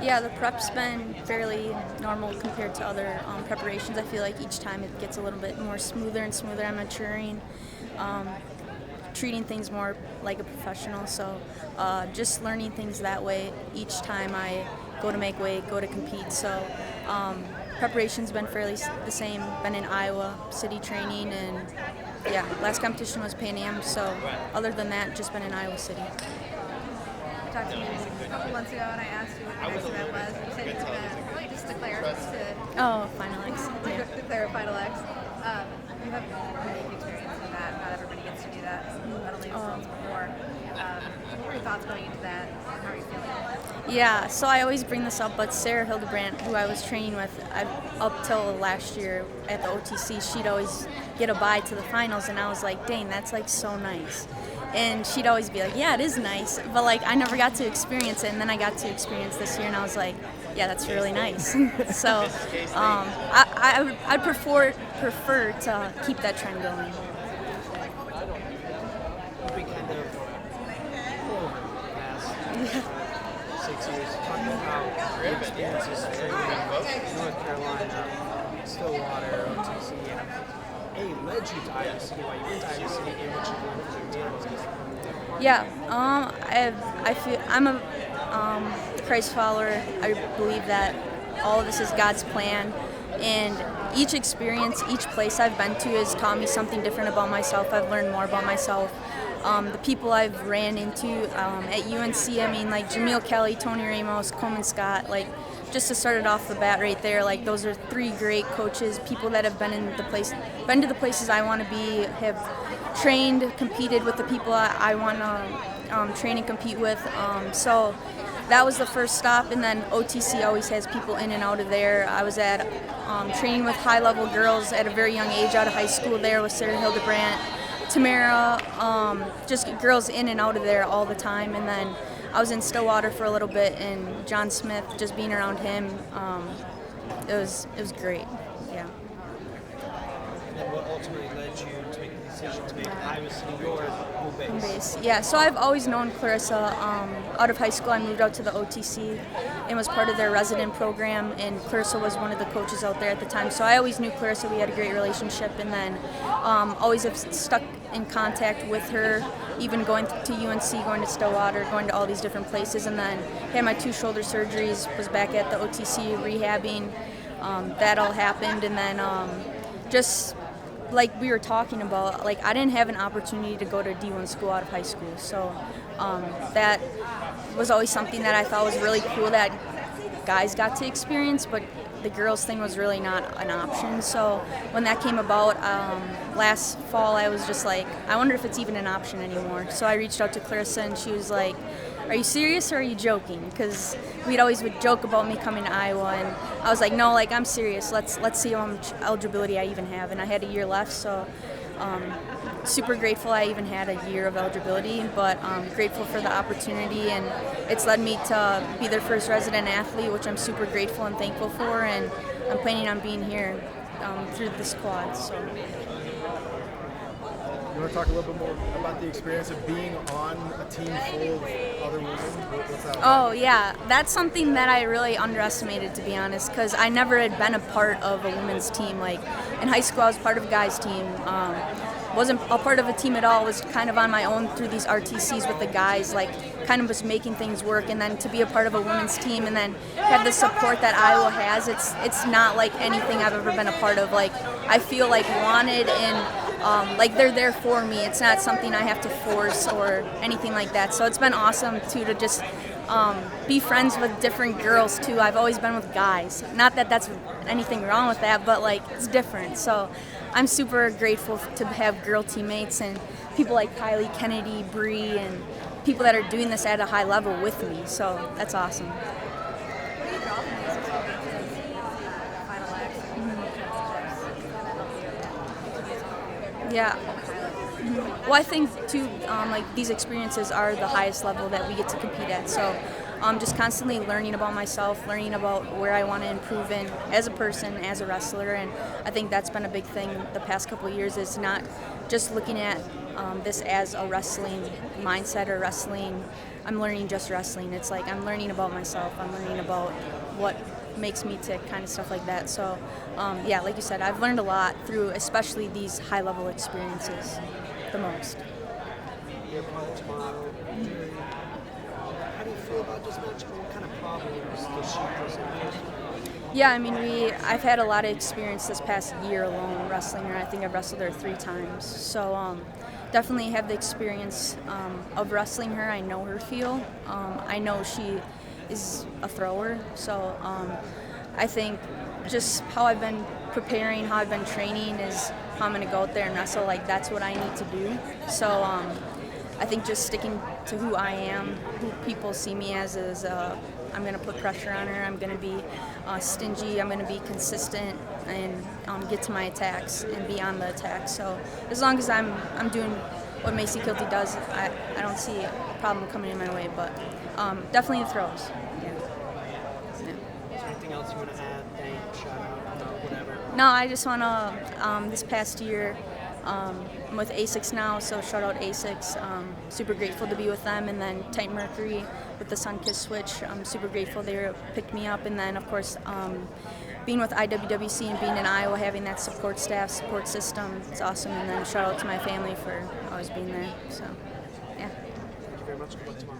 Yeah, the prep's been fairly normal compared to other preparations. I feel like each time it gets a little bit more smoother and smoother. I'm maturing, treating things more like a professional. So just learning things that way each time I go to make weight, go to compete. So preparation's been fairly the same. Been in Iowa City training, and yeah, last competition was Pan Am. So other than that, just been in Iowa City. You talked to me a couple months ago, and I asked you what the next event was. You said you're going to just declare Final X. Yeah. declare a Final X. You have unique experience in that. Not everybody gets to do that. Not only once before. What were your thoughts going into that? How are you feeling? Yeah, so I always bring this up, but Sarah Hildebrandt, who I was training with up till last year at the OTC, she'd always get a bye to the finals, and I was like, dang, that's like so nice. And she'd always be like, yeah, it is nice, but like I never got to experience it, and then I got to experience this year, and I was like, yeah, that's really nice. So I'd prefer to keep that trend going. We kind of over the past 6 years, talking about how your experiences training in North Carolina, Stillwater, OTC, led you to Iowa City, why you went to Iowa City, and what you learned from your time. Yeah, I feel I'm a Christ follower. I believe that all of this is God's plan, and each experience, each place I've been to has taught me something different about myself. I've learned more about myself. The people I've ran into at UNC, I mean, like Jameel Kelly, Tony Ramos, Coleman Scott, like just to start it off the bat right there, like those are three great coaches, people that have been to the places I want to be, have trained, competed with the people I want to train and compete with. So that was the first stop, and then OTC always has people in and out of there. I was at training with high-level girls at a very young age out of high school there with Sarah Hildebrandt, Tamara, just girls in and out of there all the time. And then I was in Stillwater for a little bit, and John Smith, just being around him, it was great. Yeah. And then what ultimately led you to make the decision to make Iowa City your home base? Yeah, so I've always known Clarissa. Out of high school, I moved out to the OTC and was part of their resident program, and Clarissa was one of the coaches out there at the time. So I always knew Clarissa. We had a great relationship, and then always have stuck in contact with her, even going to UNC, going to Stillwater, going to all these different places, and then had my 2 shoulder surgeries, was back at the OTC rehabbing. That all happened, and then just like we were talking about, like I didn't have an opportunity to go to D1 school out of high school, so that was always something that I thought was really cool that guys got to experience, but the girls thing was really not an option. So when that came about last fall, I was just like, I wonder if it's even an option anymore. So I reached out to Clarissa, and she was like, are you serious or are you joking? Because we'd always would joke about me coming to Iowa, and I was like, no, like I'm serious. Let's see how much eligibility I even have. And I had a year left, so super grateful I even had a year of eligibility, but grateful for the opportunity, and it's led me to be their first resident athlete, which I'm super grateful and thankful for, and I'm planning on being here through the squad. So. You want to talk a little bit more about the experience of being on a team full of other women? What's that like? Oh, yeah. That's something that I really underestimated, to be honest, because I never had been a part of a women's team. Like, in high school, I was part of a guys' team. Wasn't a part of a team at all. Was kind of on my own through these RTCs with the guys, like kind of just making things work. And then to be a part of a women's team and then have the support that Iowa has, it's not like anything I've ever been a part of. Like, I feel like wanted, and like they're there for me. It's not something I have to force or anything like that. So it's been awesome too to just be friends with different girls too. I've always been with guys. Not that that's anything wrong with that, but like it's different. So I'm super grateful to have girl teammates and people like Kylie, Kennedy, Bree, and people that are doing this at a high level with me. So that's awesome. What do you draw from these experiences? Final X? Yeah. Well, I think too, like these experiences are the highest level that we get to compete at. So, just constantly learning about myself, learning about where I want to improve in as a person, as a wrestler, and I think that's been a big thing the past couple of years. Is not just looking at this as a wrestling mindset or wrestling I'm learning just wrestling. It's like I'm learning about myself. I'm learning about what makes me tick, kind of stuff like that. So, yeah, like you said, I've learned a lot through especially these high-level experiences the most. Your opponent tomorrow, Jerry. How do you feel about this match? What kind of problems does she present? Yeah, I mean, I've had a lot of experience this past year alone wrestling her. I think I've wrestled her 3 times. So definitely have the experience of wrestling her. I know her feel. I know she is a thrower. So I think just how I've been preparing, how I've been training is how I'm going to go out there and wrestle. Like, that's what I need to do. So I think just sticking to who I am, who people see me as, is I'm going to put pressure on her. I'm going to be stingy. I'm going to be consistent and get to my attacks and be on the attack. So as long as I'm doing what Macey Kilty does, I don't see a problem coming in my way. But definitely the throws. Yeah. Is there anything else you want to add? Thank, shout out, whatever? No, I just want to, this past year, I'm with A6 now, so shout out A6. Super grateful to be with them. And then Titan Mercury with the Sunkiss switch. I'm super grateful they picked me up. And then, of course, being with IWWC and being in Iowa, having that support staff, support system, it's awesome. And then shout out to my family for always being there. So, yeah. Thank you very much. Good luck tomorrow.